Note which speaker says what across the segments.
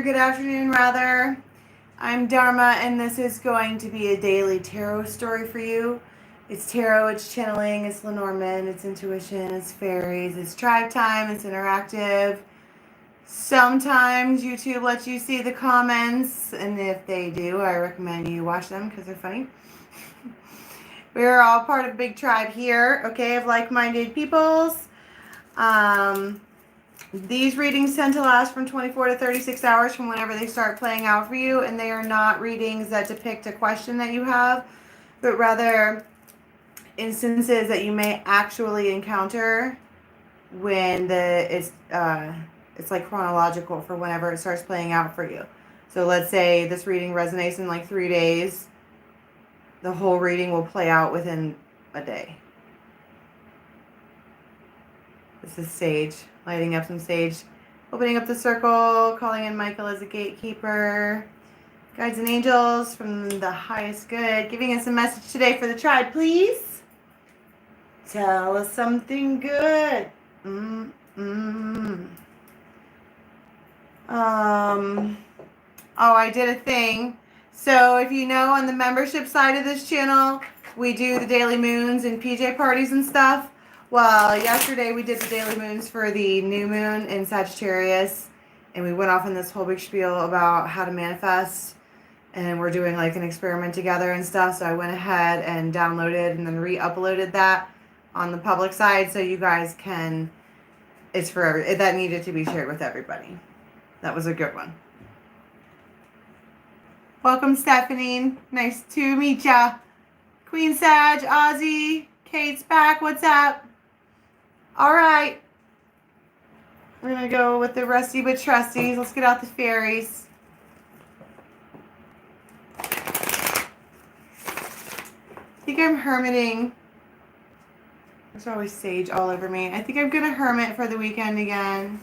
Speaker 1: good afternoon, rather. I'm Dharma, and this is going to be a daily tarot story for you. It's tarot, it's channeling, it's Lenormand, it's intuition, it's fairies, it's tribe time, it's interactive. Sometimes YouTube lets you see the comments, and if they do, I recommend you watch them because they're funny. We're all part of a big tribe here, okay, of like-minded peoples. These readings tend to last from 24 to 36 hours from whenever they start playing out for you, and they are not readings that depict a question that you have, but rather instances that you may actually encounter when it's like chronological for whenever it starts playing out for you. So let's say this reading resonates in like 3 days. The whole reading will play out within a day. This is sage. Lighting up some sage. Opening up the circle. Calling in Michael as a gatekeeper. Guides and angels from the highest good. Giving us a message today for the tribe, please. Tell us something good. Oh, I did a thing. So if you know, on the membership side of this channel, we do the daily moons and PJ parties and stuff. Well, yesterday we did the daily moons for the new moon in Sagittarius, and we went off on this whole big spiel about how to manifest, and we're doing like an experiment together and stuff. So I went ahead and downloaded and then re-uploaded that on the public side so you guys can, it's for that needed to be shared with everybody. That was a good one. Welcome, Stephanie. Nice to meet ya. Queen Sag, Ozzy, Kate's back. What's up? All right. We're going to go with the rusty but trusties. Let's get out the fairies. I think I'm hermiting. There's always sage all over me. I think I'm going to hermit for the weekend again.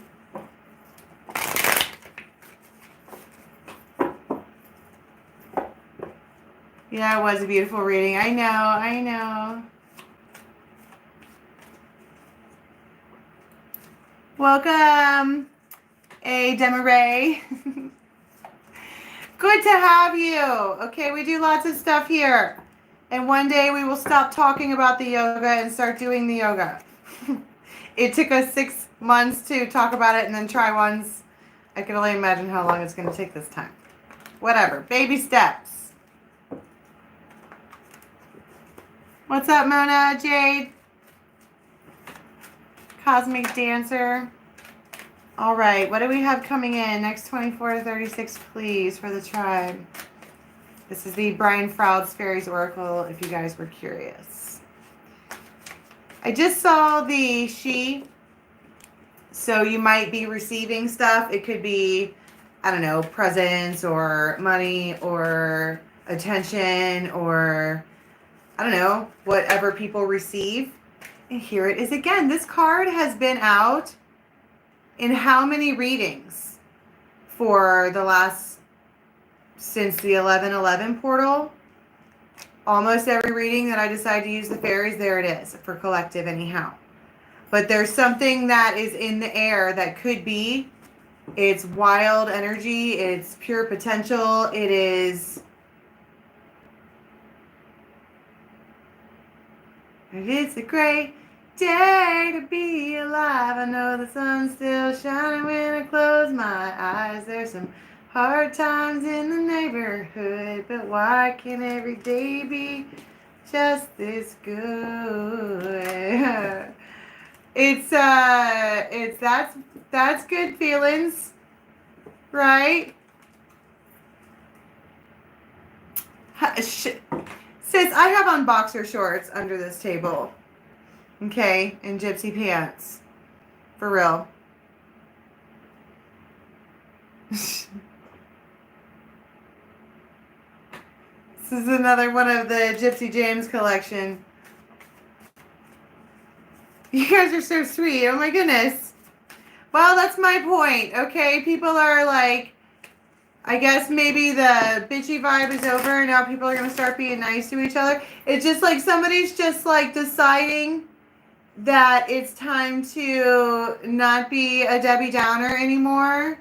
Speaker 1: Yeah, it was a beautiful reading. I know. Welcome, A. Demaray. Good to have you. Okay, we do lots of stuff here. And one day we will stop talking about the yoga and start doing the yoga. It took us 6 months to talk about it and then try once. I can only imagine how long it's going to take this time. Whatever. Baby steps. What's up, Mona? Jade? Cosmic Dancer. All right, what do we have coming in? Next 24 to 36, please, for the tribe. This is the Brian Froud's Fairies Oracle, if you guys were curious. I just saw the she, so you might be receiving stuff. It could be, I don't know, presents or money or attention or, I don't know, whatever people receive. And here it is again. This card has been out in how many readings for the last, since the 11/11 portal? Almost every reading that I decide to use the fairies, there it is, for collective anyhow. But there's something that is in the air that could be, it's wild energy, it's pure potential, it is... It's a great day to be alive. I know the sun's still shining when I close my eyes. There's some hard times in the neighborhood, but why can't every day be just this good? That's good feelings, right? Sis, I have on boxer shorts under this table. Okay, and gypsy pants. For real. This is another one of the Gypsy James collection. You guys are so sweet. Oh my goodness. Well, that's my point. Okay, people are like, I guess maybe the bitchy vibe is over and now people are going to start being nice to each other. It's just like somebody's just like deciding that it's time to not be a Debbie Downer anymore.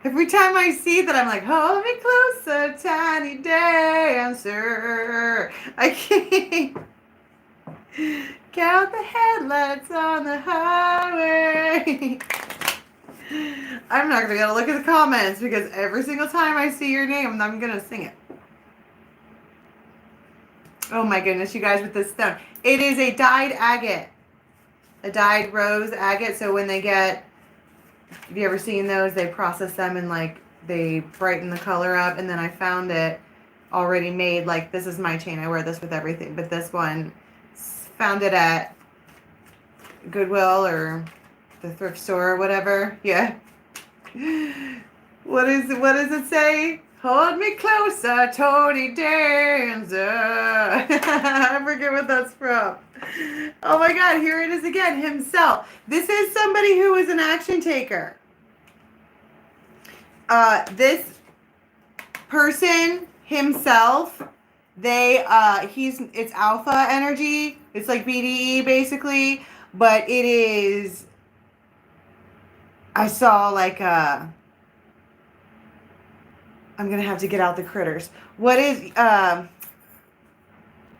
Speaker 1: Every time I see that, I'm like, hold me closer, tiny dancer. I can't count the headlights on the highway. I'm not going to be able to look at the comments because every single time I see your name, I'm going to sing it. Oh my goodness, you guys, with this stone. It is a dyed agate. A dyed rose agate. So when they get, have you ever seen those? They process them and like they brighten the color up. And then I found it already made. Like this is my chain. I wear this with everything. But this one, found it at Goodwill or the thrift store or whatever. Yeah. What does it say? Hold me closer, Tony Danza. I forget what that's from. Oh my God, here it is again, himself. This is somebody who is an action taker. This person himself, it's alpha energy. It's like BDE basically, but it is, I saw like I'm going to have to get out the critters. What is,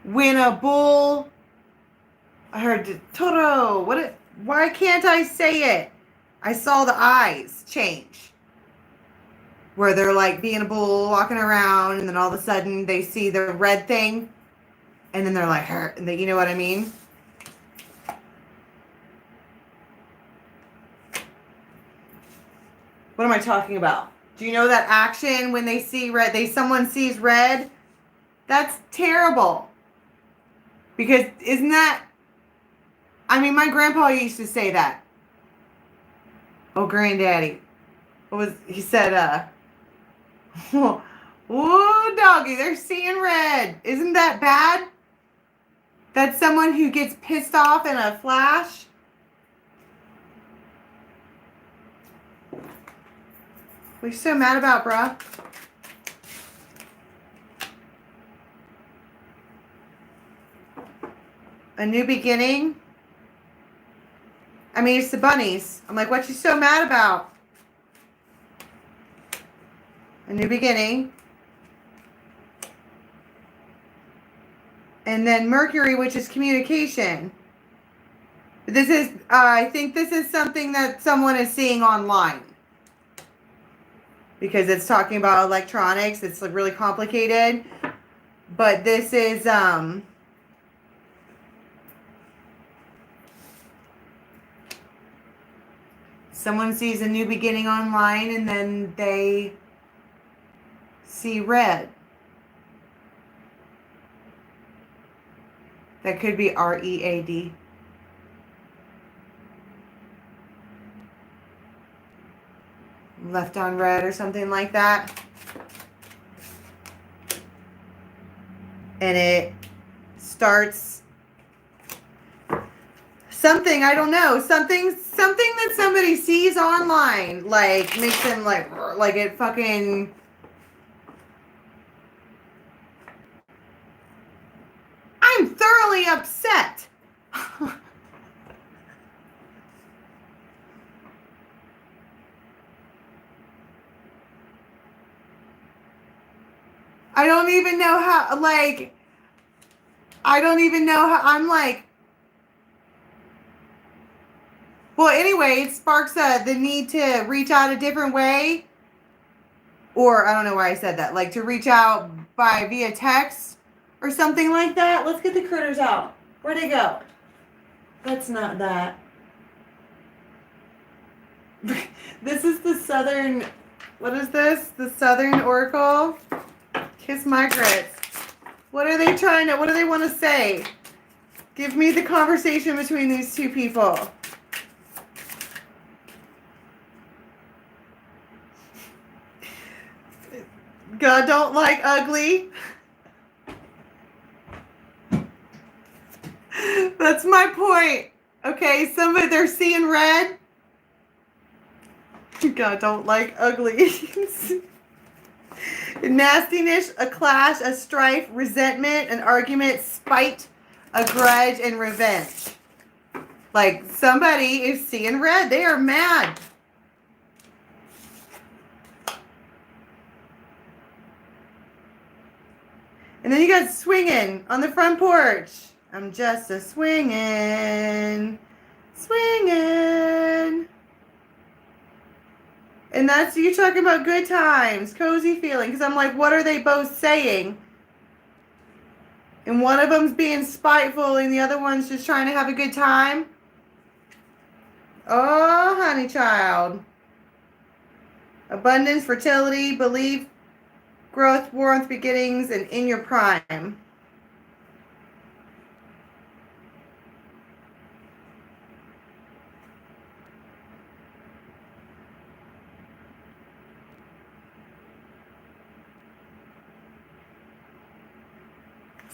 Speaker 1: when a bull, I heard, Toro, why can't I say it? I saw the eyes change. Where they're like being a bull, walking around, and then all of a sudden they see the red thing, and then they're like, you know what I mean? What am I talking about? Do you know that action when they see red, someone sees red? That's terrible. Because isn't that, I mean, my grandpa used to say that. Oh, granddaddy. He said, ooh, doggy, they're seeing red. Isn't that bad? That's someone who gets pissed off in a flash. What are you so mad about, bruh? A new beginning? I mean, it's the bunnies. I'm like, what you so mad about? A new beginning. And then Mercury, which is communication. This is, I think this is something that someone is seeing online. Because it's talking about electronics. It's like really complicated. But this is, someone sees a new beginning online and then they see red. That could be READ. Left on red or something like that. And it starts something, I don't know, something that somebody sees online, like makes them like it fucking, I'm thoroughly upset. I don't even know how, like, I'm like, well, anyway, it sparks the need to reach out a different way. Or, I don't know why I said that, like to reach out via text or something like that. Let's get the critters out. Where'd they go? That's not that. This is the Southern, what is this? The Southern Oracle. Kiss my grits. What do they want to say? Give me the conversation between these two people. God don't like ugly. That's my point. Okay, they're seeing red. God don't like ugly. Nastiness, a clash, a strife, resentment, an argument, spite, a grudge, and revenge. Like somebody is seeing red. They are mad. And then you got swinging on the front porch. I'm just a swinging. Swinging. And that's, you're talking about good times, cozy feeling. Because I'm like, what are they both saying? And one of them's being spiteful and the other one's just trying to have a good time. Oh, honey child. Abundance, fertility, belief, growth, warmth, beginnings, and in your prime.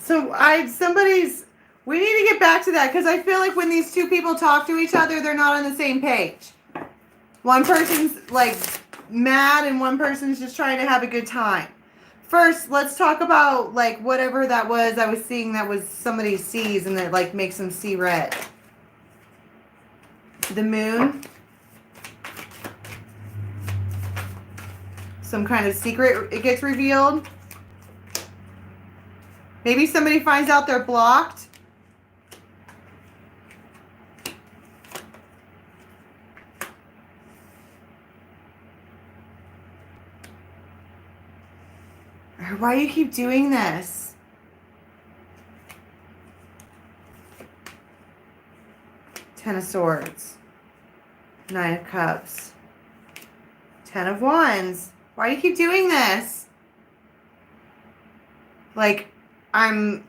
Speaker 1: So we need to get back to that because I feel like when these two people talk to each other, they're not on the same page. One person's like mad and one person's just trying to have a good time. First, let's talk about like whatever that was I was seeing that was somebody sees and it like makes them see red. The moon. Some kind of secret, it gets revealed. Maybe somebody finds out they're blocked. Why do you keep doing this? Ten of Swords. Nine of Cups. Ten of Wands. Why do you keep doing this? Like, I'm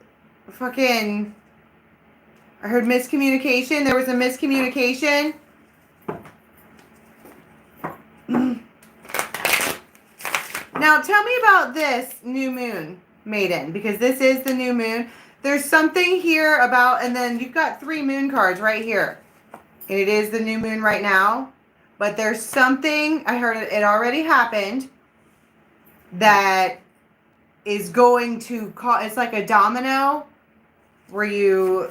Speaker 1: fucking... I heard miscommunication. There was a miscommunication. Now, tell me about this new moon, Maiden, because this is the new moon. There's something here about, and then you've got 3 moon cards right here. And it is the new moon right now. But there's something, I heard it already happened, that is going to cause, it's like a domino where you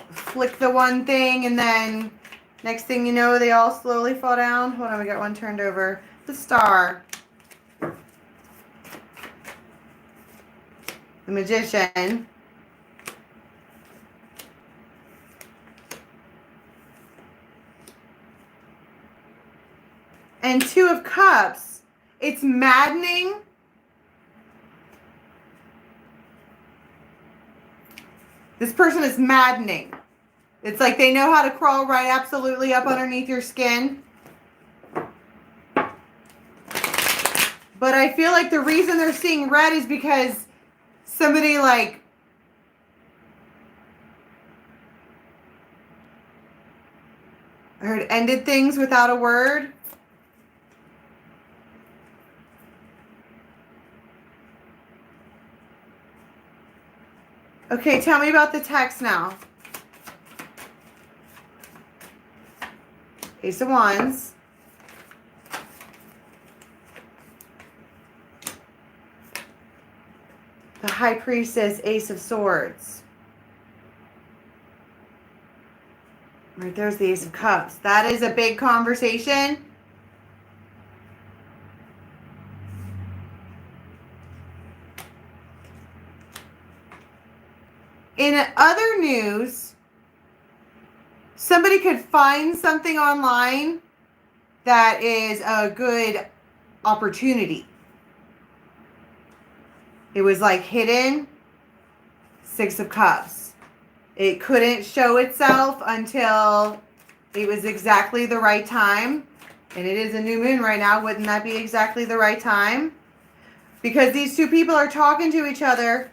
Speaker 1: flick the one thing and then next thing you know, they all slowly fall down. Hold on, we got one turned over. The Star. The Magician. And 2 of Cups. It's maddening. This person is maddening. It's like they know how to crawl right absolutely up underneath your skin. But I feel like the reason they're seeing red is because somebody like I heard ended things without a word. Okay, tell me about the text now. Ace of Wands. The High Priestess, Ace of Swords. Right there's the Ace of Cups. That is a big conversation. In other news, somebody could find something online that is a good opportunity. It was like hidden. 6 of Cups. It couldn't show itself until it was exactly the right time. And it is a new moon right now. Wouldn't that be exactly the right time? Because these two people are talking to each other.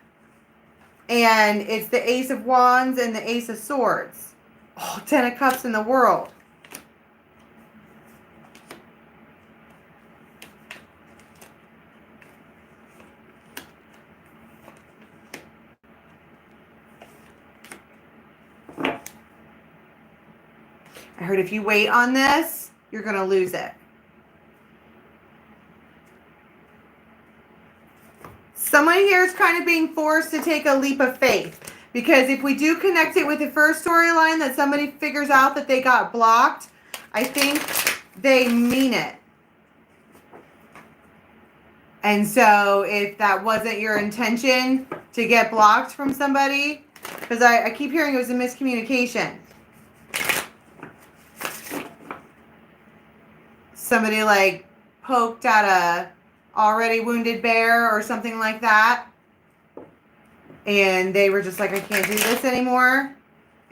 Speaker 1: And it's the Ace of Wands and the Ace of Swords. Oh, 10 of Cups in the world. I heard if you wait on this, you're going to lose it. Someone here is kind of being forced to take a leap of faith. Because if we do connect it with the first storyline that somebody figures out that they got blocked, I think they mean it. And so if that wasn't your intention to get blocked from somebody, because I keep hearing it was a miscommunication. Somebody like poked at a already wounded bear or something like that. And they were just like, I can't do this anymore.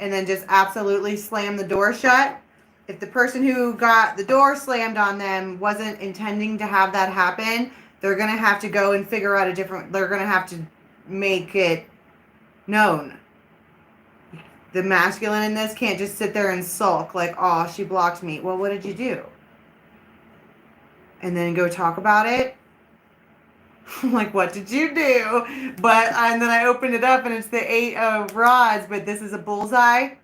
Speaker 1: And then just absolutely slammed the door shut. If the person who got the door slammed on them wasn't intending to have that happen, they're going to have to go and figure out they're going to have to make it known. The masculine in this can't just sit there and sulk like, oh, she blocked me. Well, what did you do? And then go talk about it. Like, what did you do? And then I opened it up and it's the 8 of rods, but this is a bullseye.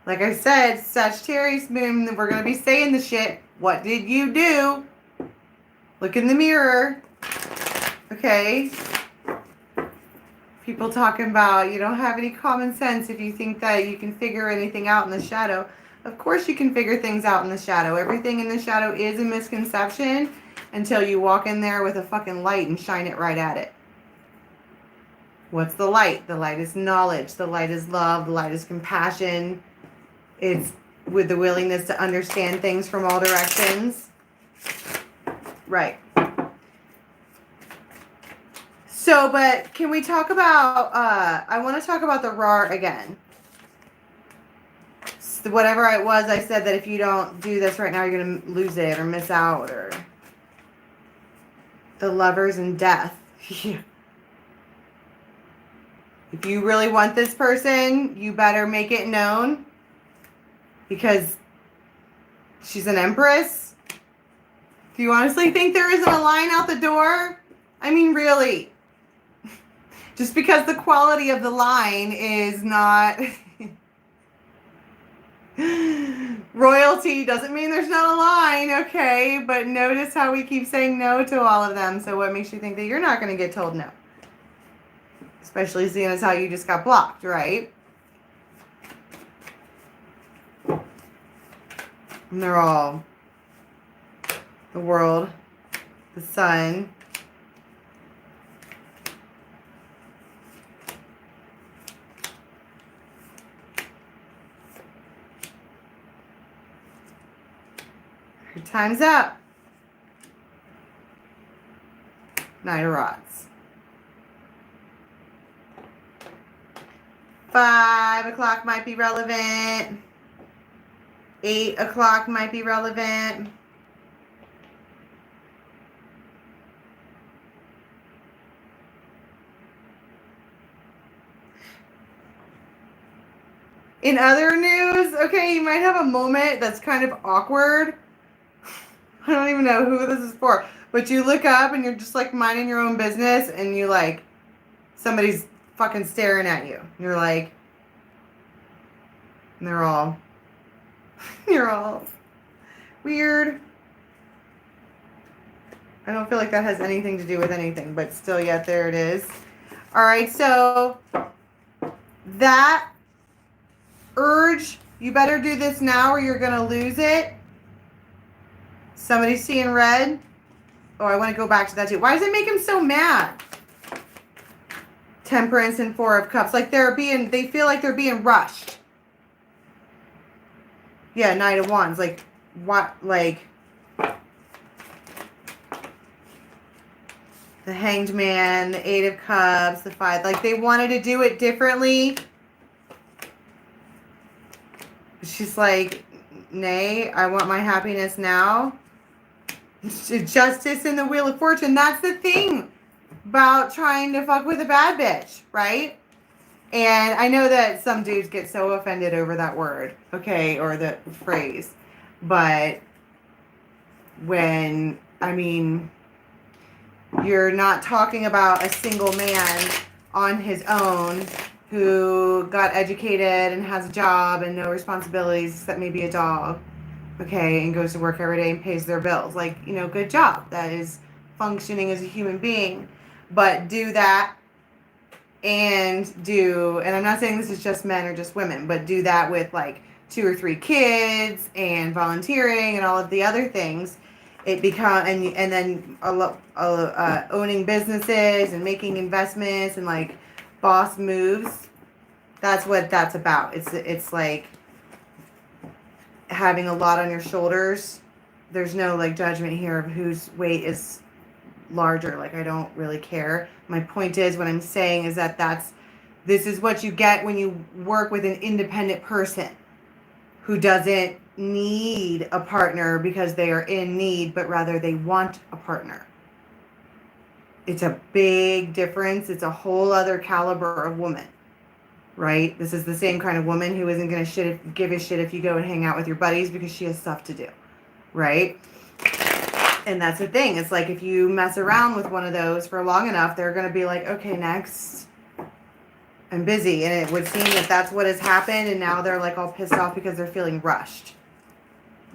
Speaker 1: Like I said, Sagittarius moon, we're going to be saying the shit. What did you do? Look in the mirror. Okay. People talking about you don't have any common sense if you think that you can figure anything out in the shadow. Of course you can figure things out in the shadow. Everything in the shadow is a misconception until you walk in there with a fucking light and shine it right at it. What's the light? The light is knowledge. The light is love. The light is compassion. It's with the willingness to understand things from all directions. Right. So, but can we talk about, I want to talk about the RAR again. So whatever it was, I said that if you don't do this right now, you're going to lose it or miss out, or the lovers and death. If you really want this person, you better make it known, because she's an empress. Do you honestly think there isn't a line out the door? I mean, really. Just because the quality of the line is not royalty doesn't mean there's not a line, okay? But notice how we keep saying no to all of them. So what makes you think that you're not going to get told no? Especially seeing as how you just got blocked, right? And they're all the world, the sun. Your time's up. Knight of Rods. 5 o'clock might be relevant. 8 o'clock might be relevant. In other news, okay, you might have a moment that's kind of awkward. I don't even know who this is for. But you look up and you're just like minding your own business and you like, somebody's fucking staring at you. You're like, and they're all, you're all weird. I don't feel like that has anything to do with anything, but still, yet there it is. All right, so that urge, you better do this now or you're going to lose it. Somebody's seeing red. Oh, I want to go back to that too. Why does it make him so mad? Temperance and 4 of Cups. Like they feel like they're being rushed. Yeah, Knight of Wands. Like, what, like, the Hanged Man, the 8 of Cups, the 5. Like, they wanted to do it differently. She's like, nay, I want my happiness now. Justice in the Wheel of Fortune. That's the thing about trying to fuck with a bad bitch, right? And I know that some dudes get so offended over that word, okay, or the phrase. But when, I mean, you're not talking about a single man on his own who got educated and has a job and no responsibilities except maybe a dog, okay, and goes to work every day and pays their bills. Like, you know, good job. That is functioning as a human being. But do that and I'm not saying this is just men or just women, but do that with like 2 or 3 kids and volunteering and all of the other things. and then owning businesses and making investments and like boss moves. That's what that's about. It's like having a lot on your shoulders. There's no like judgment here of whose weight is larger. Like, I don't really care. My point is, what I'm saying is that this is what you get when you work with an independent person who doesn't need a partner because they are in need, but rather they want a partner. It's a big difference. It's a whole other caliber of woman, right? This is the same kind of woman who isn't going to give a shit if you go and hang out with your buddies because she has stuff to do, right? And that's the thing. It's like if you mess around with one of those for long enough, they're going to be like, okay, next. I'm busy. And it would seem that that's what has happened. And now they're like all pissed off because they're feeling rushed.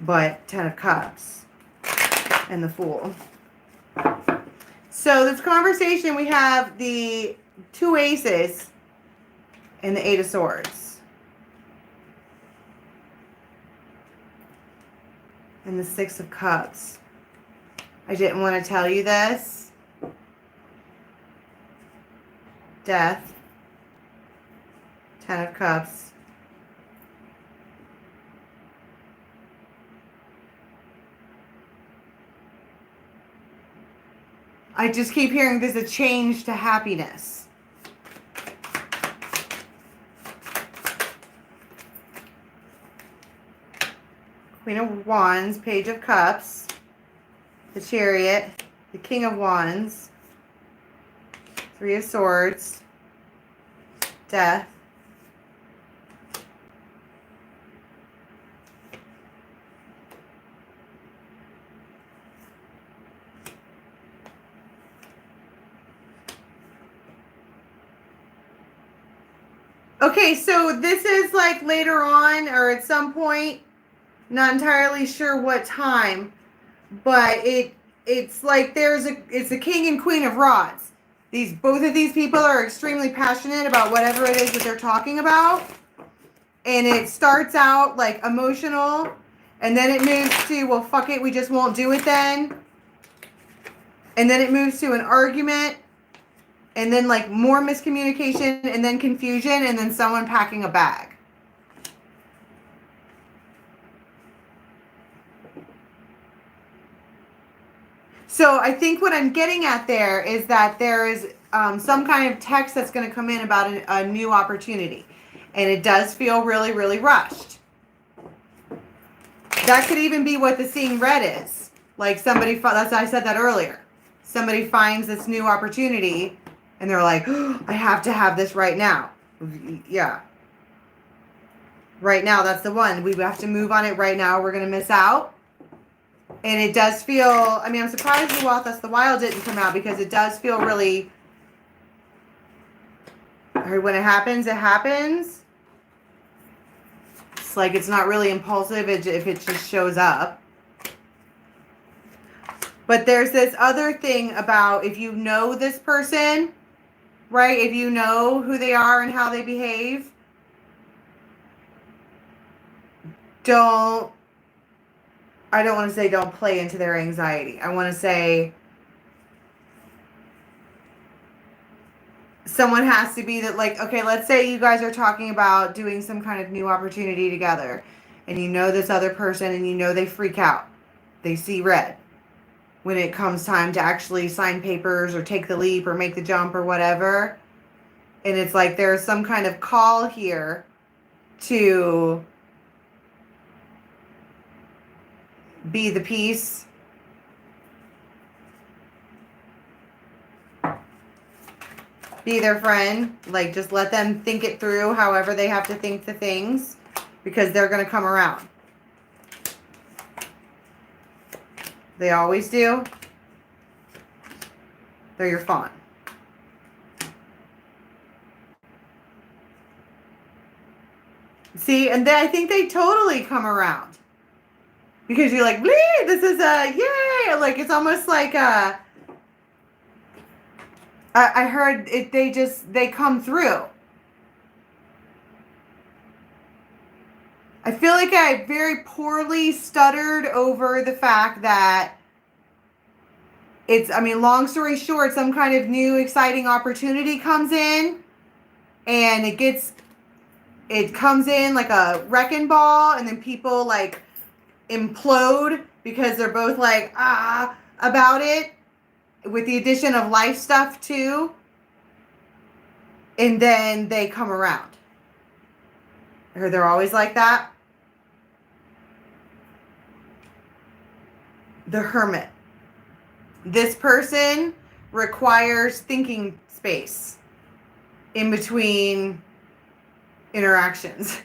Speaker 1: But 10 of Cups and the Fool. So this conversation, we have the 2 Aces and the 8 of Swords. And the 6 of Cups. I didn't want to tell you this. Death. 10 of Cups. I just keep hearing there's a change to happiness. Queen of Wands, Page of Cups, the Chariot, the King of Wands, 3 of Swords, Death, okay, so this is like later on or at some point, not entirely sure what time, but it's like it's the King and Queen of Rods. Both of these people are extremely passionate about whatever it is that they're talking about. And it starts out like emotional, and then it moves to, well, fuck it, we just won't do it then. And then it moves to an argument, and then like more miscommunication, and then confusion, and then someone packing a bag. So I think what I'm getting at there is that there is some kind of text that's going to come in about a new opportunity. And it does feel really, really rushed. That could even be what the seeing red is. Like I said that earlier. Somebody finds this new opportunity and they're like, oh, I have to have this right now. Yeah. Right now, that's the one. We have to move on it right now. We're going to miss out. And it does feel, I mean, I'm surprised the Wild didn't come out because it does feel really, when it happens, it happens. It's like it's not really impulsive if it just shows up. But there's this other thing about if you know this person, right? If you know who they are and how they behave, I don't want to say don't play into their anxiety. I want to say someone has to be that, like, okay, let's say you guys are talking about doing some kind of new opportunity together and you know this other person and you know they freak out. They see red when it comes time to actually sign papers or take the leap or make the jump or whatever. And it's like there's some kind of call here to be the peace. Be their friend. Like, just let them think it through however they have to think the things, because they're going to come around. They always do. They're your fawn. See, and I think they totally come around. Because you're like, bleed, this is yay! Like, it's almost like I heard it, they come through. I feel like I very poorly stuttered over the fact that It's, I mean, long story short, some kind of new exciting opportunity comes in, and it comes in like a wrecking ball, and then people like implode because they're both like, about it, with the addition of life stuff too. And then they come around. Or they're always like that. The Hermit. This person requires thinking space in between interactions.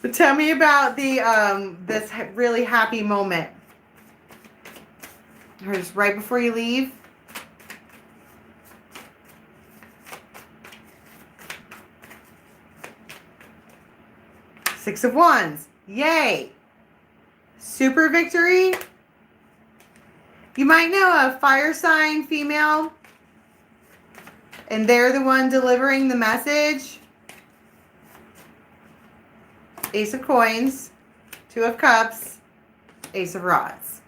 Speaker 1: But tell me about the this really happy moment. Or just right before you leave. Six of Wands. Yay. Super victory. You might know a fire sign female, and they're the one delivering the message. Ace of Coins, Two of Cups, Ace of Rods.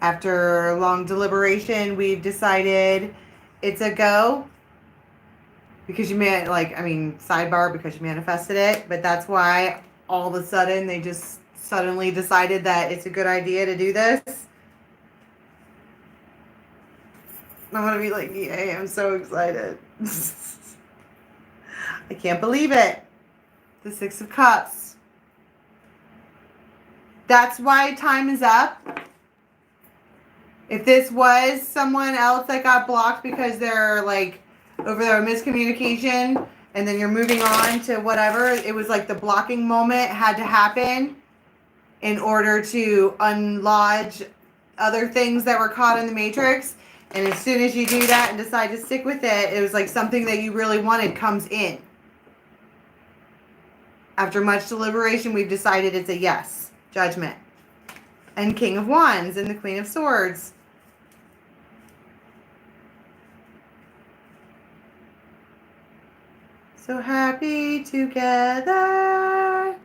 Speaker 1: After long deliberation, we've decided it's a go. Because you sidebar, because you manifested it. But that's why all of a sudden they just suddenly decided that it's a good idea to do this. I'm going to be like, yay, I'm so excited. I can't believe it. The Six of Cups. That's why time is up. If this was someone else that got blocked because they're like over their miscommunication, and then you're moving on to whatever, it was like the blocking moment had to happen in order to unlodge other things that were caught in the matrix. And as soon as you do that and decide to stick with it, it was like something that you really wanted comes in. After much deliberation, we've decided it's a yes. Judgment. And King of Wands and the Queen of Swords. So happy together.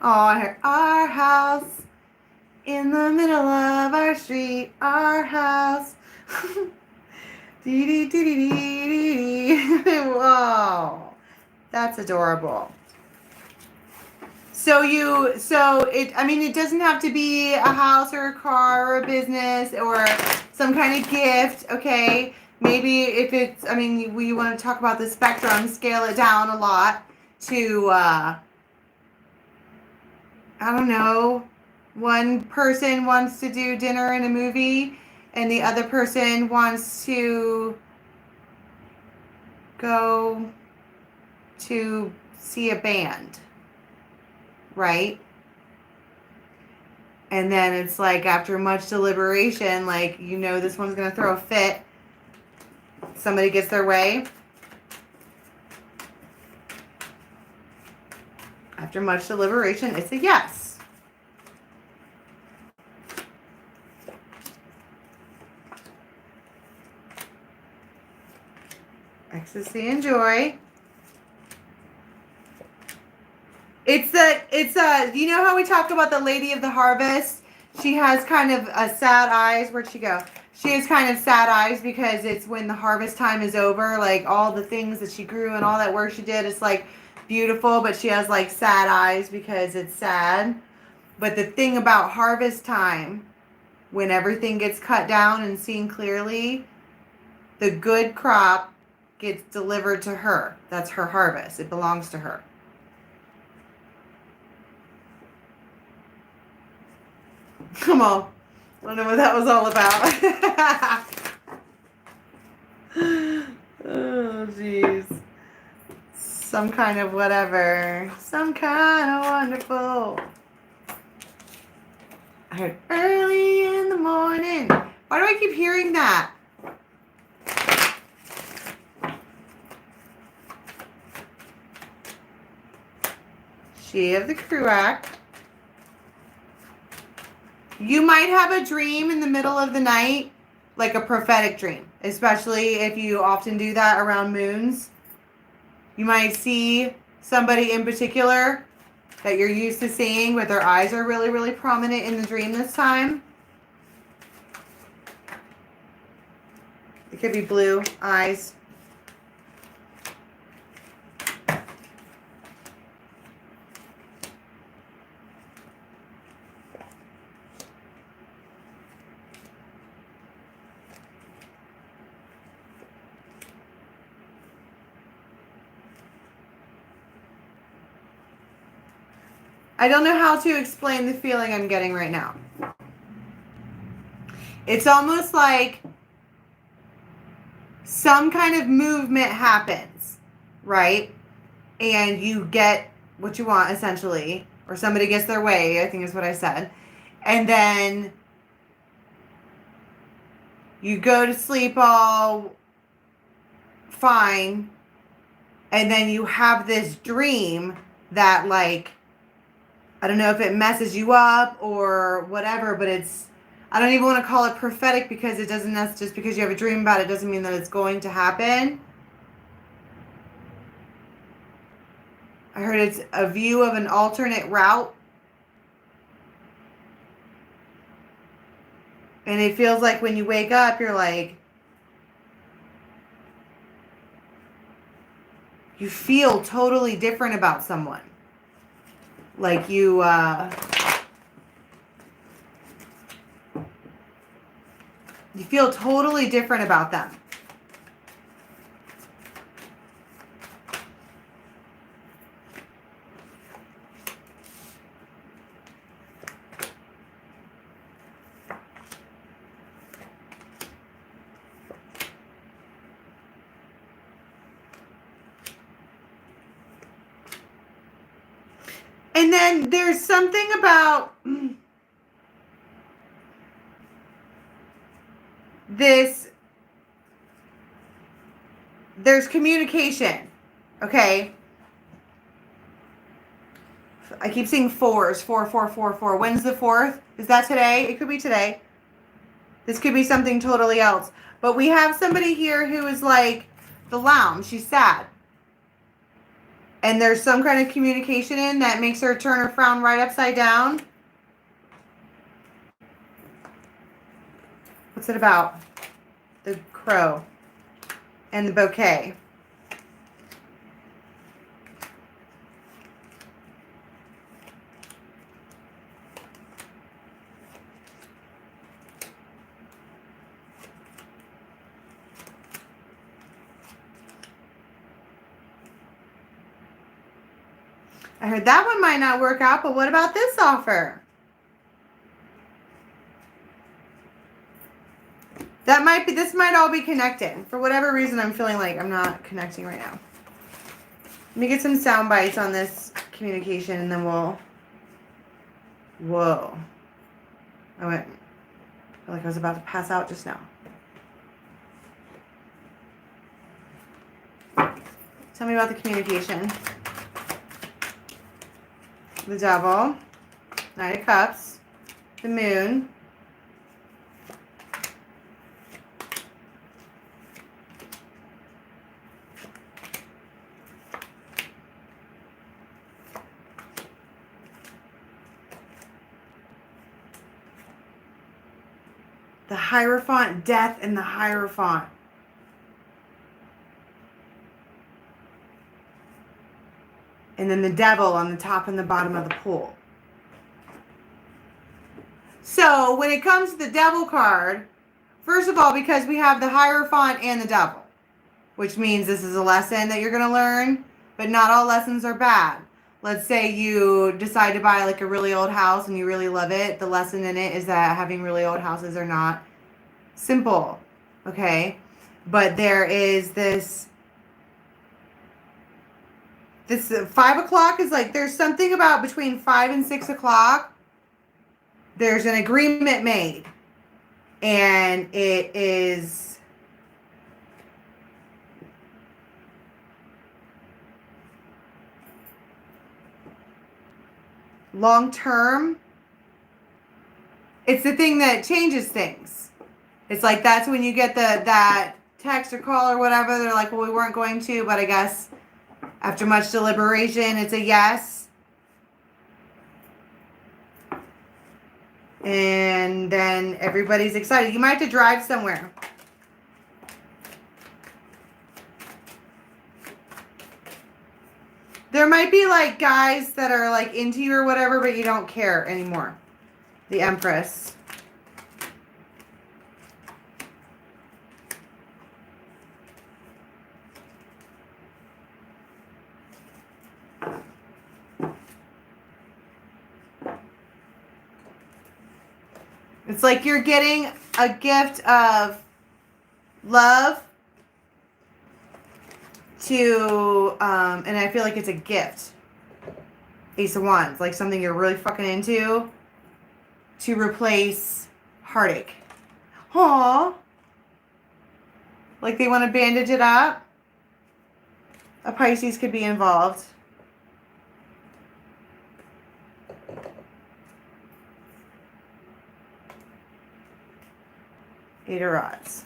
Speaker 1: Our house. In the middle of our street. Our house. Dee dee dee dee dee dee. Whoa. That's adorable. It doesn't have to be a house or a car or a business or some kind of gift, okay? Maybe if it's, we want to talk about the spectrum, scale it down a lot to, I don't know, one person wants to do dinner and a movie, and the other person wants to go to see a band, right? And then it's like after much deliberation, like, this one's going to throw a fit. Somebody gets their way. After much deliberation, it's a yes. Ecstasy and joy. You know how we talk about the Lady of the Harvest? She has kind of a sad eyes. Where'd she go? She has kind of sad eyes because it's when the harvest time is over. Like all the things that she grew and all that work she did, it's like beautiful, but she has like sad eyes because it's sad. But the thing about harvest time, when everything gets cut down and seen clearly, the good crop gets delivered to her. That's her harvest. It belongs to her. Come on. I don't know what that was all about. Oh, jeez. Some kind of whatever. Some kind of wonderful. I heard early in the morning. Why do I keep hearing that? She of the Cruac. You might have a dream in the middle of the night, like a prophetic dream, especially if you often do that around moons. You might see Somebody in particular that you're used to seeing, but their eyes are really, really prominent in the dream this time. It could be blue eyes. I don't know how to explain the feeling I'm getting right now. It's almost like some kind of movement happens, right? And you get what you want, essentially. Or somebody gets their way, I think is what I said. And then you go to sleep all fine. And then you have this dream that, like, I don't know if it messes you up or whatever, but it's, I don't even want to call it prophetic because it doesn't, that's just because you have a dream about it doesn't mean that it's going to happen. I heard it's a view of an alternate route. And it feels like when you wake up, you're like, you feel totally different about someone. Like you feel totally different about them. And then there's something about this, there's communication, okay? I keep seeing fours, 4, 4, 4, 4. When's the 4th? Is that today? It could be today. This could be something totally else. But we have somebody here who is like the lounge. She's sad. And there's some kind of communication in that makes her turn her frown right upside down. What's it about? The crow and the bouquet. I heard that one might not work out, but what about this offer? That might be, this might all be connected. For whatever reason, I'm feeling like I'm not connecting right now. Let me get some sound bites on this communication and then we'll, whoa. I feel like I was about to pass out just now. Tell me about the communication. The Devil, Knight of Cups, the Moon, the Hierophant, Death, and the Hierophant. And then the Devil on the top and the bottom of the pool. So when it comes to the Devil card, first of all, because we have the Hierophant and the Devil, which means this is a lesson that you're going to learn, but not all lessons are bad. Let's say you decide to buy like a really old house and you really love it. The lesson in it is that having really old houses are not simple, okay? But there is this 5 o'clock is like, there's something about between 5 and 6 o'clock. There's an agreement made. And it is long term. It's the thing that changes things. It's like, that's when you get that text or call or whatever. They're like, well, we weren't going to, but I guess After much deliberation, it's a yes. And then everybody's excited. You might have to drive somewhere. There might be like guys that are like into you or whatever, but you don't care anymore. The Empress. It's like you're getting a gift of love to, and I feel like it's a gift. Ace of Wands, like something you're really fucking into to replace heartache. Aww. Like they want to bandage it up. A Pisces could be involved. Eight of Rods.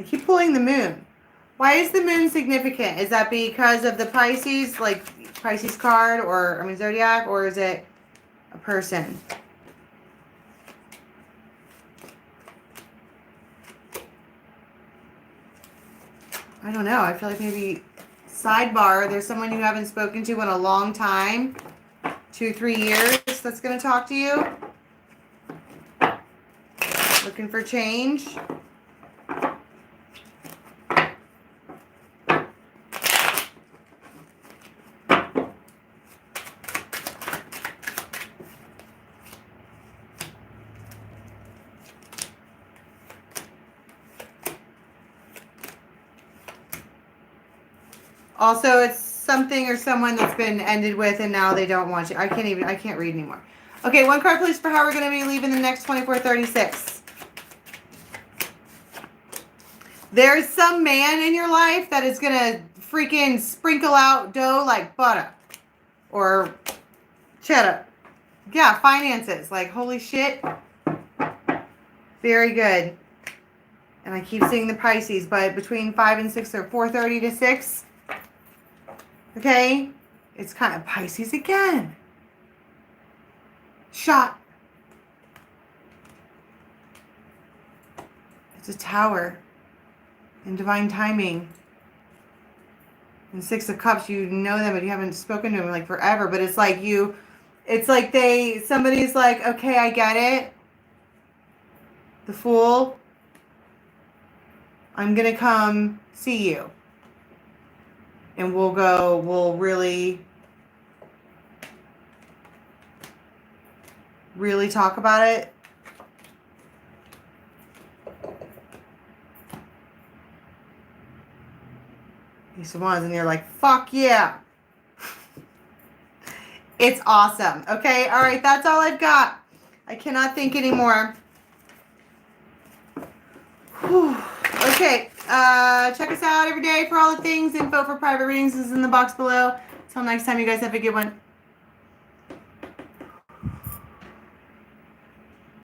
Speaker 1: I keep pulling the moon. Why is the moon significant? Is that because of the Pisces, like Pisces card, or, I mean, zodiac, or is it a person? I don't know. I feel like maybe sidebar, there's someone you haven't spoken to in a long time, 2-3 years, that's going to talk to you. Looking for change. Also, it's something or someone that's been ended with and now they don't want you. I can't read anymore. Okay, one card please for how we're going to be leaving the next 24-36. There's some man in your life that is going to freaking sprinkle out dough like butter or cheddar. Yeah, finances. Like, holy shit. Very good. And I keep seeing the Pisces, but between 5 and 6 or 4:30 to 6. Okay? It's kind of Pisces again. Shot. It's a Tower. In divine timing. And 6 of Cups, you know them, but you haven't spoken to them like forever. But it's like somebody's like, okay, I get it. The Fool. I'm going to come see you. And we'll really talk about it. Ace of Wands, and you're like, fuck yeah. It's awesome. Okay, all right, that's all I've got. I cannot think anymore. Whew. Okay, check us out every day for all the things. Info for private readings is in the box below. Until next time, you guys have a good one.